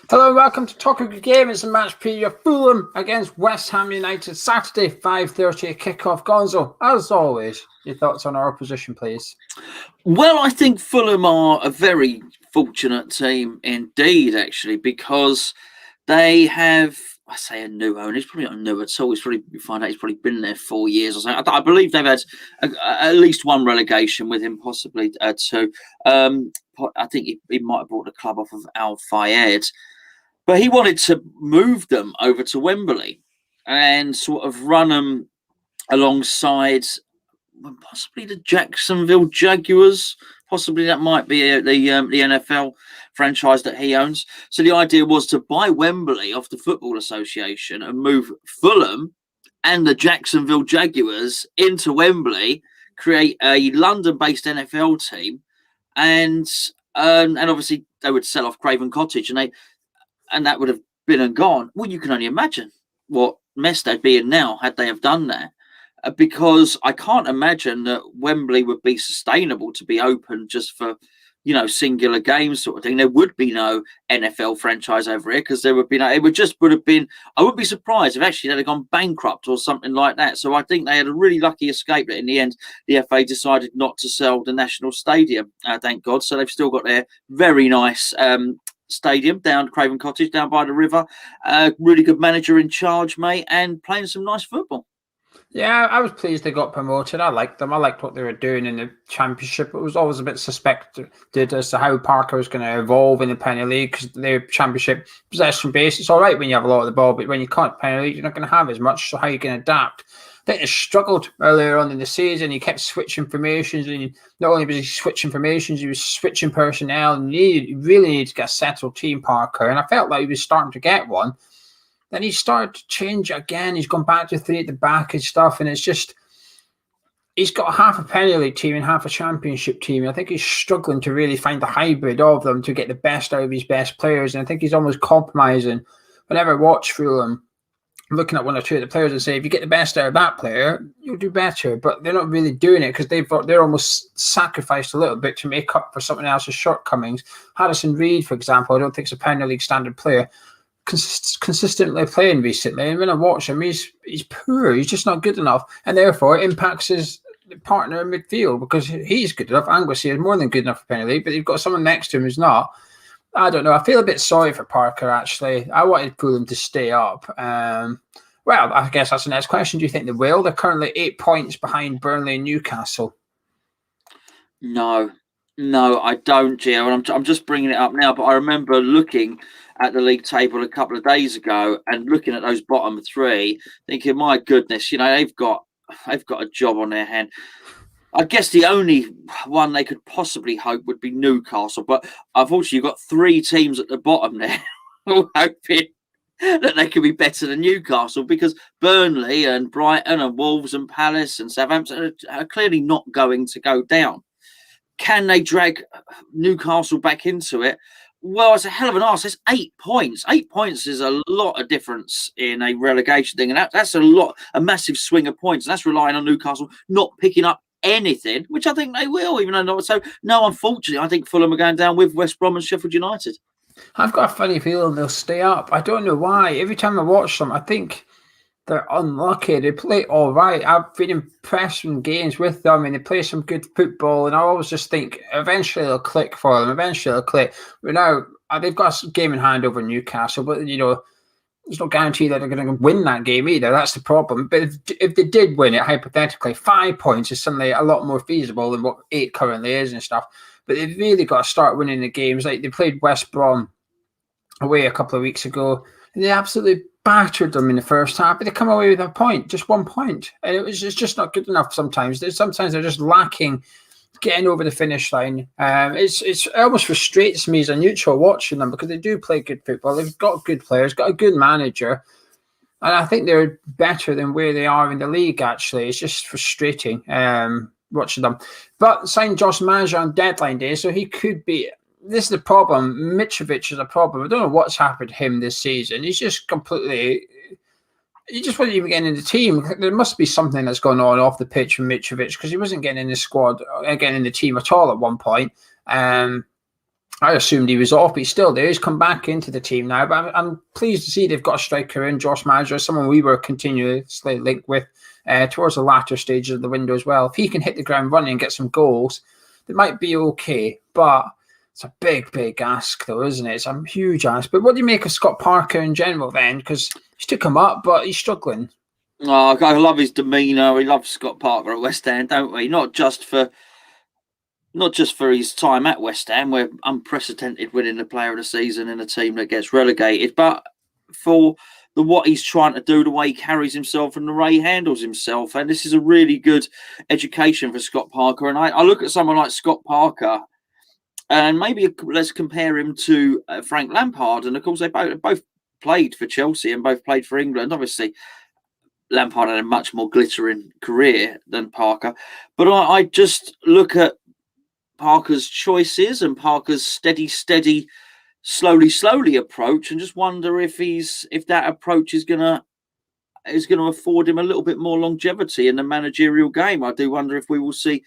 Hello and welcome to Talk of the Game. It's a match preview of Fulham against West Ham United, Saturday, 5:30 kickoff. Gonzo, as always, your thoughts on our opposition, please? Well, I think Fulham are a very fortunate team indeed, actually, because they have, I say a new owner, he's probably not new at all. You find out he's probably been there 4 years or so. I believe they've had at least one relegation with him, possibly two. I think he might have brought the club off of Al Fayed. But he wanted to move them over to Wembley and sort of run them alongside possibly the Jacksonville Jaguars. Possibly that might be the NFL franchise that he owns. So the idea was to buy Wembley off the Football Association and move Fulham and the Jacksonville Jaguars into Wembley, create a London-based NFL team, and obviously they would sell off Craven Cottage, and that would have been and gone. Well, you can only imagine what mess they'd be in now had they have done that. Because I can't imagine that Wembley would be sustainable to be open just for, singular games sort of thing. There would be no NFL franchise over here because there would be no, it would have been, I would be surprised if actually they'd have gone bankrupt or something like that. So I think they had a really lucky escape that in the end, the FA decided not to sell the National Stadium, thank God. So they've still got their very nice stadium down Craven Cottage, down by the river. Really good manager in charge, mate, and playing some nice football. Yeah, I was pleased they got promoted. I liked them. I liked what they were doing in the Championship. It was always a bit suspected as to how Parker was going to evolve in the Premier League because the Championship possession base. It's all right when you have a lot of the ball, but when you can't Premier League, you're not going to have as much. So how are you going to adapt? I think they struggled earlier on in the season. He kept switching formations, and not only was he switching formations, he was switching personnel. And you really need to get a settled team, Parker. And I felt like he was starting to get one. Then he started to change again. He's gone back to three at the back and stuff. And it's just, he's got half a Premier League team and half a Championship team. I think he's struggling to really find the hybrid of them to get the best out of his best players. And I think he's almost compromising. Whenever I watch Fulham, I'm looking at one or two of the players and say, if you get the best out of that player, you'll do better. But they're not really doing it because they're almost sacrificed a little bit to make up for someone else's shortcomings. Harrison Reed, for example, I don't think is a Premier League standard player. Consistently playing recently, and when I watch him, he's poor. He's just not good enough, and therefore it impacts his partner in midfield because he's good enough. Anglesey is more than good enough for Premier League, but you've got someone next to him who's not. I don't know. I feel a bit sorry for Parker, actually. I wanted Fulham to stay up. Well, I guess that's the next question. Do you think they will? They're currently 8 points behind Burnley and Newcastle. No, I don't, Gio. And I'm just bringing it up now, but I remember looking at the league table a couple of days ago and looking at those bottom three, thinking, my goodness, they've got a job on their hand. I guess the only one they could possibly hope would be Newcastle, but unfortunately, you've got three teams at the bottom there hoping that they could be better than Newcastle because Burnley and Brighton and Wolves and Palace and Southampton are clearly not going to go down. Can they drag Newcastle back into it? Well, it's a hell of an arse. It's 8 points. 8 points is a lot of difference in a relegation thing. And that's a massive swing of points. And that's relying on Newcastle not picking up anything, which I think they will, even though not. So, no, unfortunately, I think Fulham are going down with West Brom and Sheffield United. I've got a funny feeling they'll stay up. I don't know why. Every time I watch them, I think they're unlucky. They play all right. I've been impressed in games with them, and they play some good football. And I always just think eventually it'll click for them. Eventually it'll click. But now they've got a game in hand over Newcastle, but there's no guarantee that they're going to win that game either. That's the problem. But if they did win it, hypothetically, 5 points is suddenly a lot more feasible than what 8 currently is and stuff. But they've really got to start winning the games. Like they played West Brom away a couple of weeks ago, and they absolutely battered them in the first half, but they come away with a point, just 1 point. And it's just not good enough sometimes. Sometimes they're just lacking getting over the finish line. It almost frustrates me as a neutral watching them because they do play good football. They've got good players, got a good manager. And I think they're better than where they are in the league, actually. It's just frustrating watching them. But signed Josh manager on deadline day, so he could be... This is the problem. Mitrovic is a problem. I don't know what's happened to him this season. He's just completely... He just wasn't even getting in the team. There must be something that's going on off the pitch with Mitrovic because he wasn't getting in the squad, getting in the team at all at one point. I assumed he was off, but he's still there. He's come back into the team now. But I'm pleased to see they've got a striker in, Josh Maja, someone we were continuously linked with towards the latter stages of the window as well. If he can hit the ground running and get some goals, it might be okay. But it's a big, big ask, though, isn't it? It's a huge ask. But what do you make of Scott Parker in general, then? Because he's took him up, but he's struggling. Oh, I love his demeanour. We love Scott Parker at West Ham, don't we? Not just for his time at West Ham, where unprecedented winning the Player of the Season in a team that gets relegated, but for what he's trying to do, the way he carries himself and the way he handles himself. And this is a really good education for Scott Parker. And I look at someone like Scott Parker, and maybe let's compare him to Frank Lampard. And of course, they both played for Chelsea and both played for England. Obviously, Lampard had a much more glittering career than Parker. But I just look at Parker's choices and Parker's steady, slowly approach, and just wonder if that approach is gonna afford him a little bit more longevity in the managerial game. I do wonder if we will see.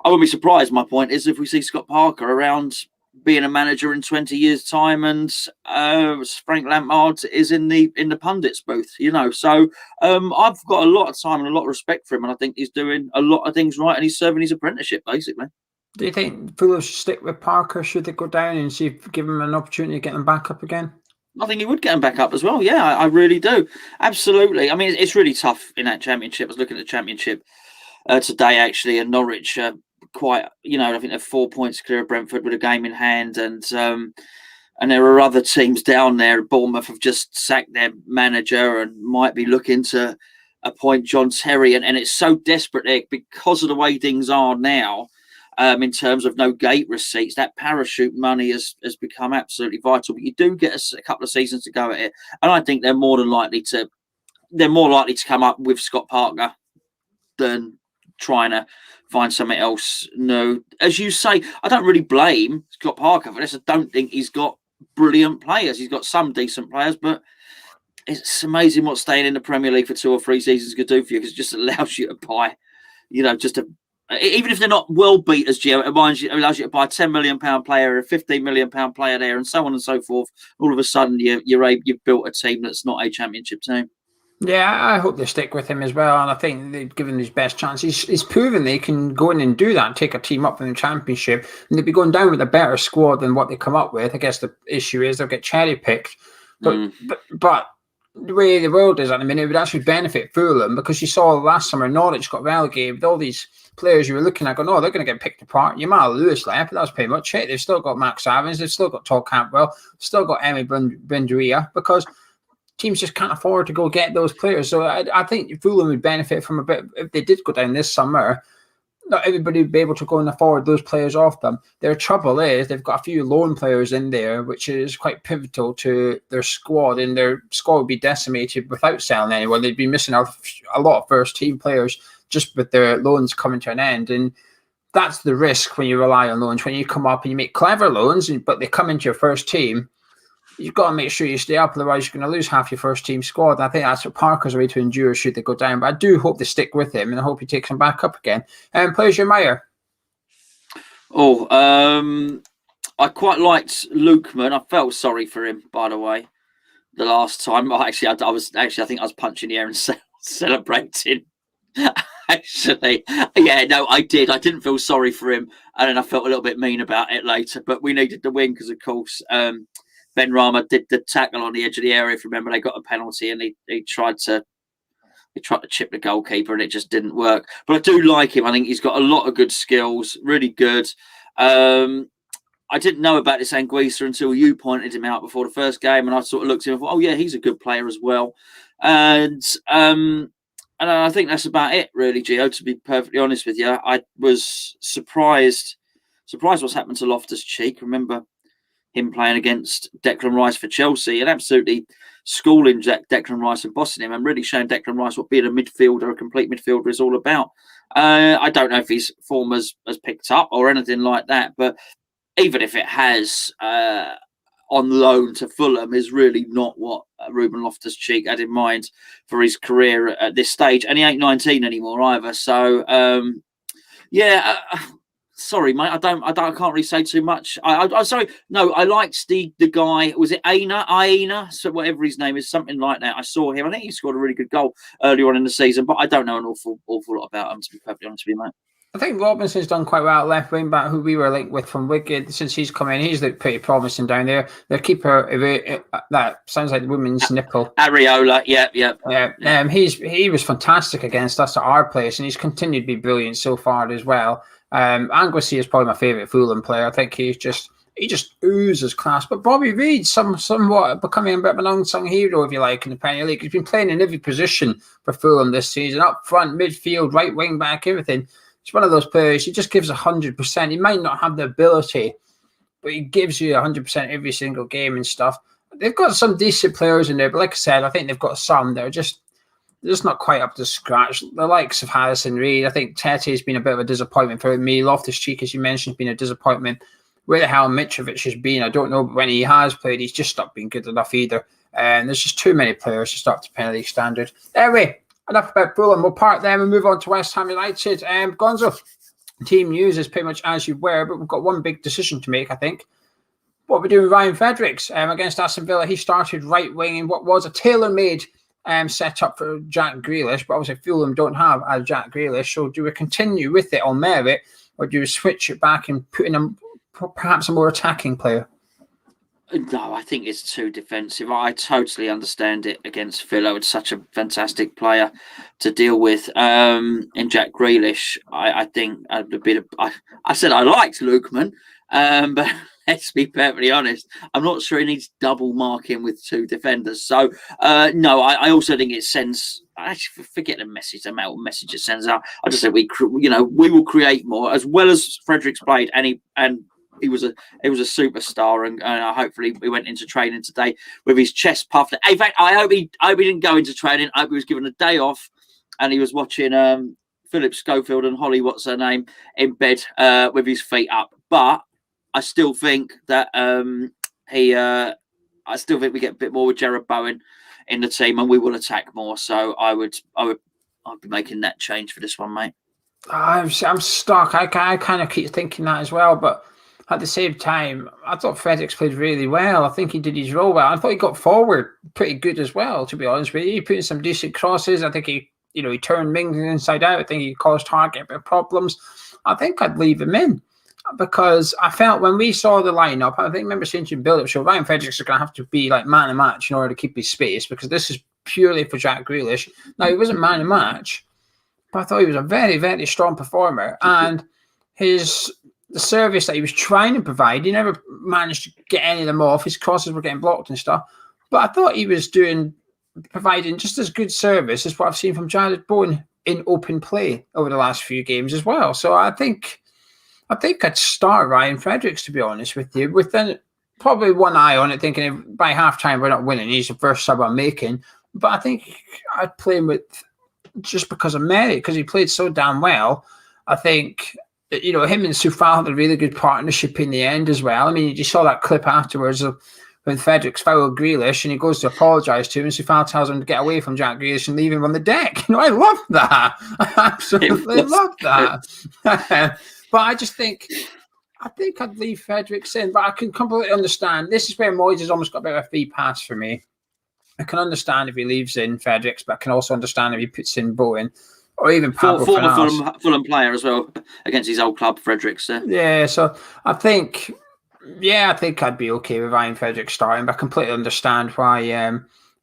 I wouldn't be surprised. My point is, if we see Scott Parker around being a manager in 20 years' time, and Frank Lampard is in the pundits booth, So I've got a lot of time and a lot of respect for him, and I think he's doing a lot of things right, and he's serving his apprenticeship basically. Do you think Fulham should stick with Parker? Should they go down and give him an opportunity to get them back up again? I think he would get him back up as well. Yeah, I really do. Absolutely. I mean, it's really tough in that Championship. I was looking at the Championship today, actually, and Norwich quite, I think they're 4 points clear of Brentford with a game in hand. And there are other teams down there. Bournemouth have just sacked their manager and might be looking to appoint John Terry. And it's so desperate there because of the way things are now. In terms of no gate receipts, that parachute money has become absolutely vital. But you do get a couple of seasons to go at it, and I think they're more likely to come up with Scott Parker than trying to find something else new. As you say, I don't really blame Scott Parker for this. I don't think he's got brilliant players. He's got some decent players, but it's amazing what staying in the Premier League for 2 or 3 seasons could do for you, because it just allows you to buy, even if they're not world beaters, Geo, it allows you to buy a £10 million player, a £15 million player there, and so on and so forth. All of a sudden, you've built a team that's not a Championship team. Yeah, I hope they stick with him as well, and I think they've given him his best chance. He's proven they can go in and do that, and take a team up in the Championship, and they'd be going down with a better squad than what they come up with. I guess the issue is they'll get cherry picked, but the way the world is at the minute, it would actually benefit Fulham, because you saw last summer Norwich got relegated with all these players you were looking at going, oh, they're going to get picked apart. Jamal Lewis left, but that's pretty much it. They've still got Max Evans, they've still got Todd Cantwell, still got Emi Buendia, because teams just can't afford to go get those players. So I think Fulham would benefit from a bit. If they did go down this summer, not everybody would be able to go and afford those players off them. Their trouble is they've got a few loan players in there, which is quite pivotal to their squad, and their squad would be decimated without selling anyone. They'd be missing a lot of first-team players just with their loans coming to an end. And that's the risk when you rely on loans. When you come up and you make clever loans, but they come into your first team, you've got to make sure you stay up, otherwise you're going to lose half your first-team squad. And I think that's what Parker's way to endure should they go down. But I do hope they stick with him, and I hope he takes them back up again. Players you admire? I quite liked Lukeman. I felt sorry for him, by the way, the last time. I think I was punching the air and celebrating. Actually, yeah, no, I did. I didn't feel sorry for him, and then I felt a little bit mean about it later. But we needed the win because, of course, Ben Rama did the tackle on the edge of the area. If you remember, they got a penalty, and he tried to chip the goalkeeper, and it just didn't work. But I do like him. I think he's got a lot of good skills, really good. I didn't know about this Anguissa until you pointed him out before the first game, and I sort of looked at him and thought, oh yeah, he's a good player as well. And I think that's about it, really, Gio, to be perfectly honest with you. I was surprised what's happened to Loftus-Cheek. Remember him playing against Declan Rice for Chelsea and absolutely schooling Declan Rice and bossing him, and really showing Declan Rice what being a midfielder, a complete midfielder, is all about. I don't know if his form has picked up or anything like that, but even if it has, on loan to Fulham is really not what Ruben Loftus-Cheek had in mind for his career at this stage. And he ain't 19 anymore either. So, sorry, mate. I can't really say too much. I'm sorry. No, I liked the guy. Was it Aina? So whatever his name is, something like that. I saw him. I think he scored a really good goal earlier on in the season, but I don't know an awful lot about him, to be perfectly honest with you, mate. I think Robinson's done quite well at left wing back, who we were linked with from Wigan. Since he's come in, he's looked pretty promising down there. Their keeper, that sounds like the women's nipple. Areola, yeah. He was fantastic against us at our place, and he's continued to be brilliant so far as well. Anguissy is probably my favourite Fulham player. I think he just oozes class. But Bobby Reid, somewhat becoming a bit of an unsung hero, if you like, in the Premier League. He's been playing in every position for Fulham this season, up front, midfield, right wing back, everything. He's one of those players. He just gives 100%. He might not have the ability, but he gives you 100% every single game and stuff. They've got some decent players in there, but like I said, I think they've got some that are just not quite up to scratch. The likes of Harrison Reed, I think Tete has been a bit of a disappointment for me. Loftus-Cheek, as you mentioned, has been a disappointment. Where the hell Mitrovic has been, I don't know, but when he has played, he's just not been good enough either. And there's just too many players to stop to Premier League standard. Anyway, enough about Fulham. We'll park them and move on to West Ham United. Gonzo, team news is pretty much as you were, but we've got one big decision to make, I think. What we're doing with Ryan Fredericks against Aston Villa. He started right wing in what was a tailor-made set up for Jack Grealish, but obviously Fulham don't have a Jack Grealish. So do we continue with it on merit, or do we switch it back and put in perhaps a more attacking player? No, I think it's too defensive. I totally understand it against Villa. It's such a fantastic player to deal with. In Jack Grealish, I think a bit of. I said I liked Lukeman, but let's be perfectly honest. I'm not sure he needs double marking with two defenders. So no, I also think it sends. Actually, forget the message, the message it sends out. I just say we will create more, as well as Fredericks played, and he was a superstar, and hopefully he went into training today with his chest puffed. In fact, I hope he didn't go into training. I hope he was given a day off, and he was watching Philip Schofield and Holly, what's her name, in bed with his feet up. But I still think that I still think we get a bit more with Jared Bowen in the team, and we will attack more. So I'd be making that change for this one, mate. I'm stuck. I kind of keep thinking that as well, but at the same time, I thought Fredericks played really well. I think he did his role well. I thought he got forward pretty good as well, to be honest with you. He put in some decent crosses. I think he turned Mings inside out. I think he caused Target a bit of problems. I think I'd leave him in because I felt when we saw the lineup, I remember saying to build up, so Ryan Fredericks is going to have to be like man of match in order to keep his space, because this is purely for Jack Grealish. Now, he wasn't man of match, but I thought he was a very, very strong performer. And the service that he was trying to provide, he never managed to get any of them off. His crosses were getting blocked and stuff. But I thought he was providing just as good service as what I've seen from Jared Bowen in open play over the last few games as well. So I think I'd start Ryan Fredericks, to be honest with you, with probably one eye on it, thinking by half-time we're not winning. He's the first sub I'm making. But I think I'd play him with just because of merit, because he played so damn well. I think him and Soufal had a really good partnership in the end as well. I mean, you saw that clip afterwards when Fredericks fouled Grealish and he goes to apologise to him, and Soufal tells him to get away from Jack Grealish and leave him on the deck. I love that. I absolutely love that. But I think I'd leave Fredericks in, but I can completely understand. This is where Moyes has almost got a bit of a free pass for me. I can understand if he leaves in Fredericks, but I can also understand if he puts in Bowen. Or even former Fulham player as well against his old club, Fredericks. Yeah, so I think I'd be okay with Ryan Fredericks starting, but I completely understand why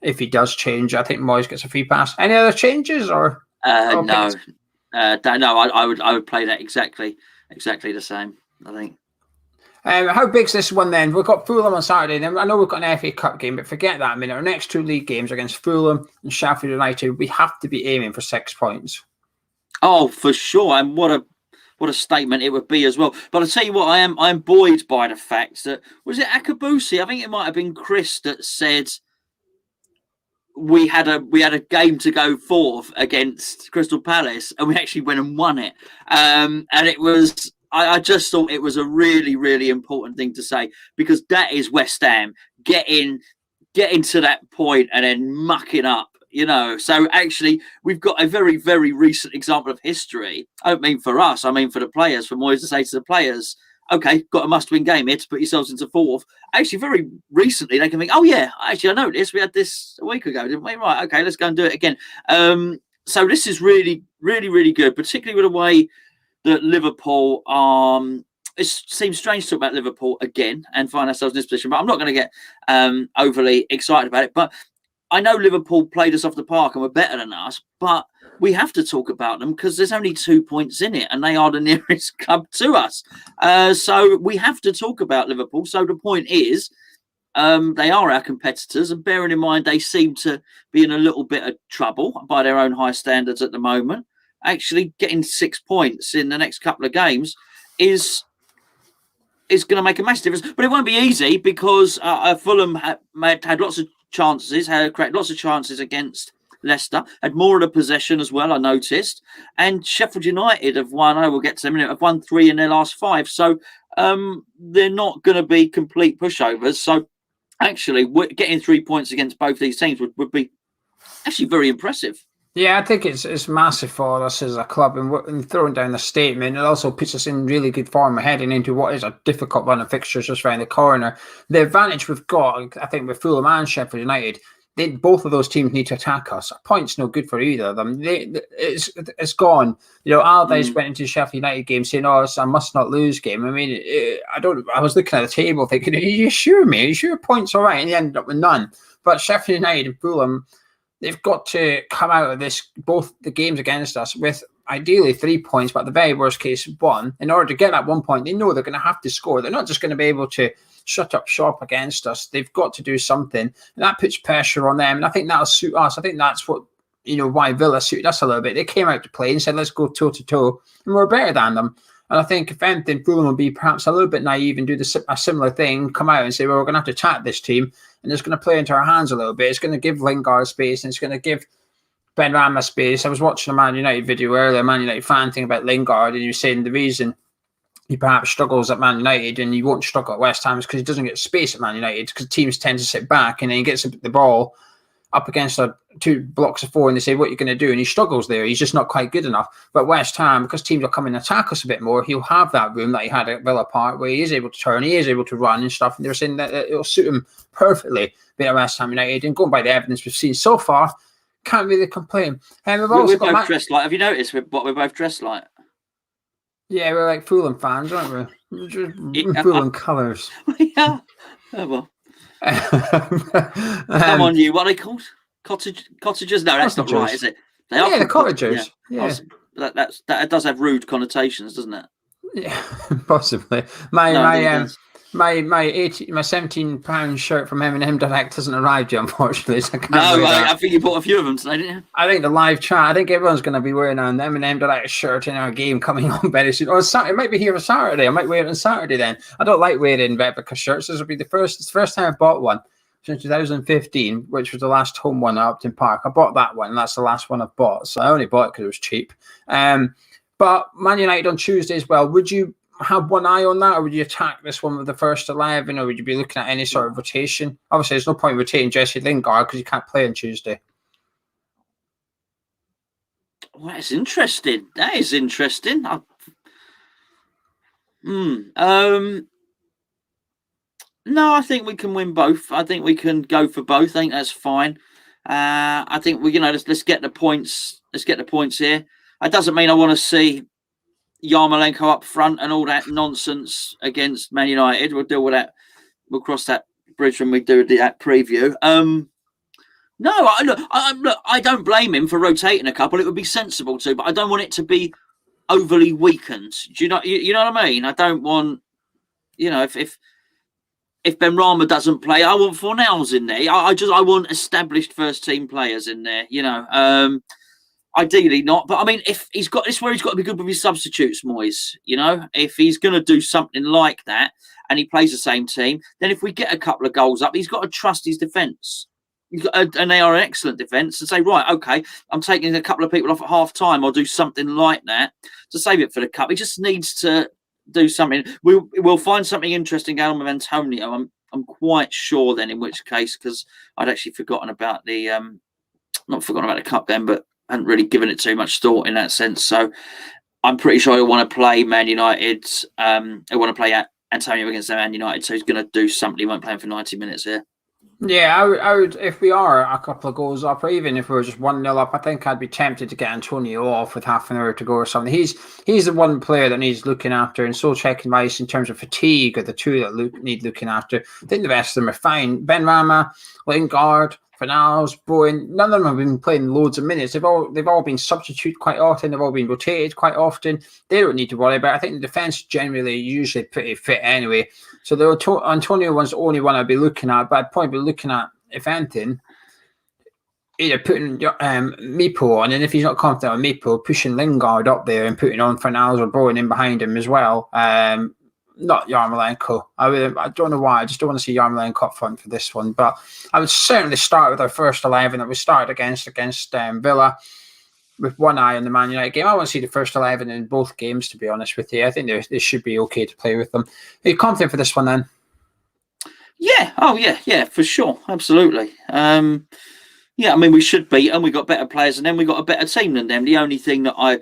if he does change, I think Moyes gets a free pass. Any other changes or no? I would play that exactly the same, I think. How big's this one then? We've got Fulham on Saturday. Then I know we've got an FA Cup game, but forget that. I mean, our next two league games against Fulham and Sheffield United, we have to be aiming for 6 points. Oh, for sure. And what a statement it would be as well. But I'll tell you what, I'm buoyed by the fact that, was it Akabusi? I think it might have been Chris that said we had a game to go forth against Crystal Palace, and we actually went and won it. And it was. I just thought it was a really, really important thing to say, because that is West Ham getting to that point and then mucking up you know. So actually, we've got a very, very recent example of history. I don't mean for us, I mean for the players, for Moyes to say to the players, okay, got a must-win game here to put yourselves into fourth. Actually, very recently, they can think, oh, yeah, actually, I noticed we had this a week ago, didn't we? Right, okay, let's go and do it again. So this is really, really, really good, particularly with the way that Liverpool it seems strange to talk about Liverpool again and find ourselves in this position, but I'm not going to get overly excited about it. But I know Liverpool played us off the park and were better than us, but we have to talk about them because there's only 2 points in it and they are the nearest club to us. So we have to talk about Liverpool. So the point is, they are our competitors, and bearing in mind they seem to be in a little bit of trouble by their own high standards at the moment. Actually, getting 6 points in the next couple of games is going to make a massive difference. But it won't be easy because Fulham had lots of chances, had created lots of chances against Leicester, had more of the possession as well, I noticed. And Sheffield United have won, we'll get to them in a minute, have won 3 in their last 5. So they're not going to be complete pushovers. So actually, getting 3 points against both these teams would be actually very impressive. Yeah, I think it's massive for us as a club, and throwing down the statement, it also puts us in really good form heading into what is a difficult run of fixtures just around the corner. The advantage we've got, I think, with Fulham and Sheffield United, both of those teams need to attack us. A point's no good for either of them. It's gone. You know, Allardyce went into the Sheffield United game saying, "Oh, it's a must not lose game." I mean, I was looking at the table thinking, "Are you sure, mate? Are you sure points all right?" And he ended up with none. But Sheffield United and Fulham, they've got to come out of this, both the games against us, with ideally 3 points, but the very worst case, 1. In order to get that 1 point, they know they're going to have to score. They're not just going to be able to shut up shop against us. They've got to do something. And that puts pressure on them. And I think that'll suit us. I think that's what, why Villa suited us a little bit. They came out to play and said, let's go toe-to-toe. And we're better than them. And I think, if anything, Fulham will be perhaps a little bit naive and do a similar thing, come out and say, well, we're going to have to attack this team. And it's going to play into our hands a little bit. It's going to give Lingard space, and it's going to give Ben Rama space. I was watching a Man United video earlier, a Man United fan thing about Lingard, and he was saying the reason he perhaps struggles at Man United and he won't struggle at West Ham is because he doesn't get space at Man United, because teams tend to sit back, and then he gets the ball up against 2 blocks of 4 and they say, what are you going to do? And he struggles there. He's just not quite good enough. But West Ham, because teams are coming and attack us a bit more, he'll have that room that he had at Villa Park where he is able to turn, he is able to run and stuff. And they're saying that it'll suit him perfectly being at West Ham United. And going by the evidence we've seen so far, can't really complain. And we're both dressed like, have you noticed what we're both dressed like? Yeah, we're like Fulham fans, aren't we? Just Fulham colours. Yeah. Oh, well. Come on, you. What are they called? Cottagers? No, that's not right, is it? They are the cottagers. Yeah. That does have rude connotations, doesn't it? Yeah, possibly. My £17 shirt from M&M Direct hasn't arrived yet, unfortunately. So I think you bought a few of them today, didn't you? I think the live chat, I think everyone's going to be wearing an M&M Direct shirt in our game coming on very soon. Or it might be here for Saturday. I might wear it on Saturday then. I don't like wearing replica shirts. This will be the first time I bought one since 2015, which was the last home one at Upton Park. I bought that one, and that's the last one I've bought. So I only bought it because it was cheap. But Man United on Tuesday as well. Would you have one eye on that, or would you attack this one with the first 11, or would you be looking at any sort of rotation? Obviously, there's no point in rotating Jesse Lingard because you can't play on Tuesday. Well, that's interesting. That is interesting. No, I think we can win both. I think we can go for both. I think that's fine. I think let's get the points. Let's get the points here. It doesn't mean I want to see Yarmolenko up front and all that nonsense against Man United. We'll deal with that. We'll cross that bridge when we do that preview. No, I don't blame him for rotating a couple. It would be sensible to, but I don't want it to be overly weakened. Do you know? You know what I mean? I don't want, if Ben Rama doesn't play, I want Fornals in there. I want established first team players in there. Ideally not, but I mean, if he's got this, where he's got to be good with his substitutes, Moyes. If he's going to do something like that and he plays the same team, then if we get a couple of goals up, he's got to trust his defence. And they are an excellent defence, and say, right, okay, I'm taking a couple of people off at half time. I'll do something like that to save it for the cup. He just needs to do something. We'll find something interesting going on with Antonio. I'm quite sure then, in which case, because I'd actually forgotten about the not forgotten about the cup game, but hadn't really given it too much thought in that sense. So I'm pretty sure he'll want to play Man United. He'll want to play Antonio against Man United, so he's going to do something. He won't play him for 90 minutes here. Yeah, I would, if we are a couple of goals up, or even if we were just 1-0 up, I think I'd be tempted to get Antonio off with half an hour to go or something. He's the one player that needs looking after, and so checking Rice in terms of fatigue are the two that need looking after. I think the rest of them are fine. Ben Rama, Lingard, Fornals, Bowen, none of them have been playing loads of minutes. They've all been substituted quite often. They've all been rotated quite often. They don't need to worry about it. I think the defence generally usually pretty fit anyway. So the Antonio one's the only one I'd be looking at, but I'd probably be looking at, if anything, either putting Meepo on, and if he's not confident on Meepo, pushing Lingard up there and putting on Fornals or Bowen in behind him as well. Not Yarmolenko. I don't know why. I just don't want to see Yarmolenko up front for this one. But I would certainly start with our first 11 that we started against Villa, with one eye on the Man United game. I want to see the first 11 in both games, to be honest with you. I think they should be okay to play with them. Are you confident for this one then? Yeah. Oh, yeah, for sure. Absolutely. Yeah, I mean, we should beat them. We got better players and then we got a better team than them. The only thing that I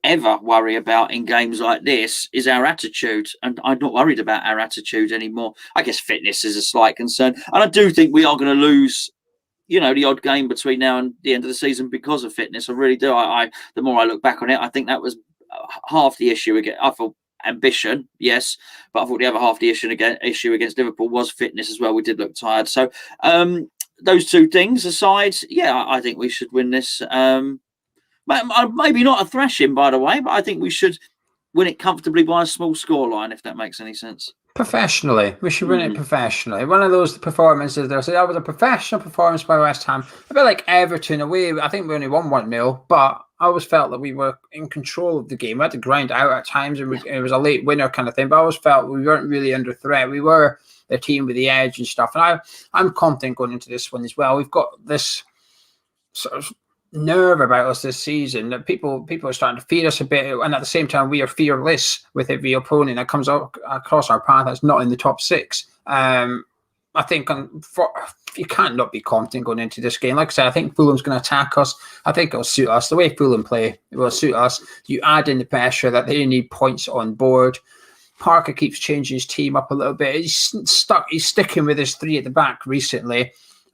ever worry about in games like this is our attitude. And I'm not worried about our attitude anymore. I guess fitness is a slight concern. And I do think we are going to lose, the odd game between now and the end of the season because of fitness. I really do. The more I look back on it, I think that was half the issue. Again, I thought ambition, yes, but I thought the other half the issue against Liverpool was fitness as well. We did look tired. So those two things aside, yeah, I think we should win this. Maybe not a thrashing, by the way, but I think we should win it comfortably by a small scoreline, if that makes any sense. Professionally. We should win it professionally. One of those performances there. So that was a professional performance by West Ham. A bit like Everton away. I think we only won 1-0, but I always felt that we were in control of the game. We had to grind out at times, and it was a late winner kind of thing, but I always felt we weren't really under threat. We were the team with the edge and stuff. And I'm confident going into this one as well. We've got this sort of nerve about us this season that people are starting to fear us a bit, and at the same time we are fearless with every opponent that comes up across our path that's not in the top six. I think you can't not be confident going into this game. Like I said, I think Fulham's going to attack us. I think it'll suit us. The way Fulham play, it will suit us. You add in the pressure that they need points on board. Parker keeps changing his team up a little bit. He's sticking with his three at the back recently.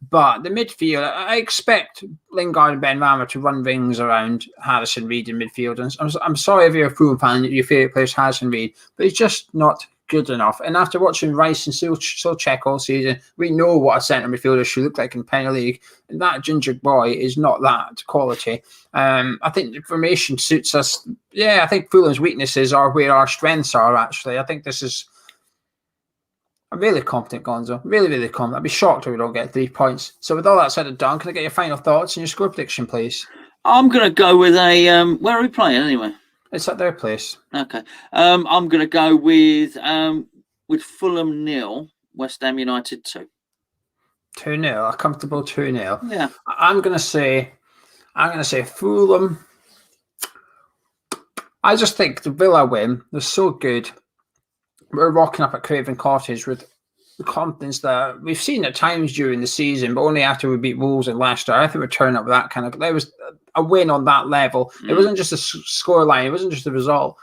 But the midfield, I expect Lingard and Ben Rama to run rings around Harrison Reed in midfield. And I'm sorry if you're a Fulham fan that your favourite player is Harrison Reed, but he's just not good enough. And after watching Rice and Souček all season, we know what a centre midfielder should look like in the Premier League. And that ginger boy is not that quality. I think the formation suits us. Yeah, I think Fulham's weaknesses are where our strengths are, actually. I think this is... I'm really confident, Gonzo. Really, really confident. I'd be shocked if we don't get 3 points. So with all that said and done, can I get your final thoughts and your score prediction, please? I'm going to go with a... where are we playing anyway? It's at their place. Okay. I'm going to go with Fulham 0, West Ham United 2. 2-0, a comfortable 2-0. Yeah. I'm going to say Fulham. I just think the Villa win was so good. We're rocking up at Craven Cottage with the confidence that we've seen at times during the season, but only after we beat Wolves and Leicester. I think we're turning up with that kind of... There was a win on that level. It wasn't just a scoreline. It wasn't just the result.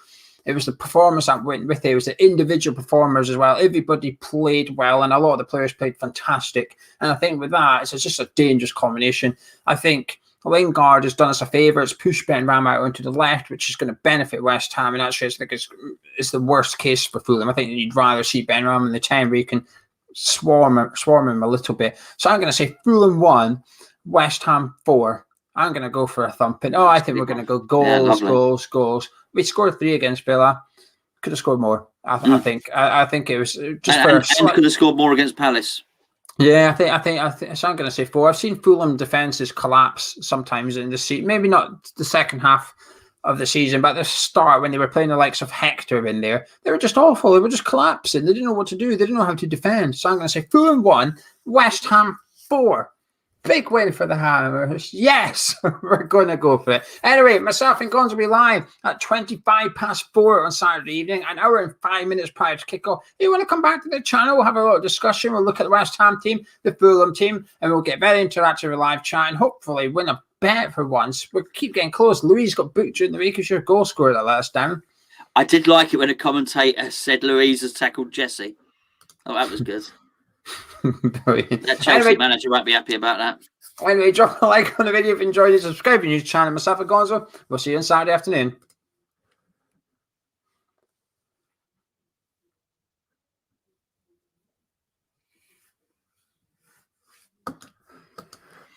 It was the performance that went with it. It was the individual performers as well. Everybody played well, and a lot of the players played fantastic. And I think with that, it's just a dangerous combination. I think Lingard has done us a favour. It's pushed Ben Rama out onto the left, which is going to benefit West Ham. And actually, I think it's the worst case for Fulham. I think you'd rather see Ben Rama in the 10 where you can swarm him a little bit. So I'm going to say Fulham 1, West Ham 4. I'm going to go for a thumping. Oh, I think we're going to go goals. We scored 3 against Villa. Could have scored more. I think it was just and could have scored more against Palace. Yeah, I think. So I'm going to say 4. I've seen Fulham defences collapse sometimes in the season. Maybe not the second half of the season, but at the start when they were playing the likes of Hector in there, they were just awful. They were just collapsing. They didn't know what to do. They didn't know how to defend. So I'm going to say Fulham 1, West Ham 4. Big win for the Hammers. Yes, we're going to go for it. Anyway, myself and Gonzo will be live at 4:25 on Saturday evening, an hour and 5 minutes prior to kickoff. If you want to come back to the channel, we'll have a little discussion. We'll look at the West Ham team, the Fulham team, and we'll get very interactive with live chat and hopefully win a bet for once. We keep getting close. Louise got booked during the week as your goal scorer that let us down. I did like it when a commentator said Louise has tackled Jesse. Oh, that was good. That Chelsea manager won't be happy about that. Anyway, drop a like on the video if you enjoyed it. Subscribe to the news channel. Myself and Gonzo. We'll see you on Saturday afternoon.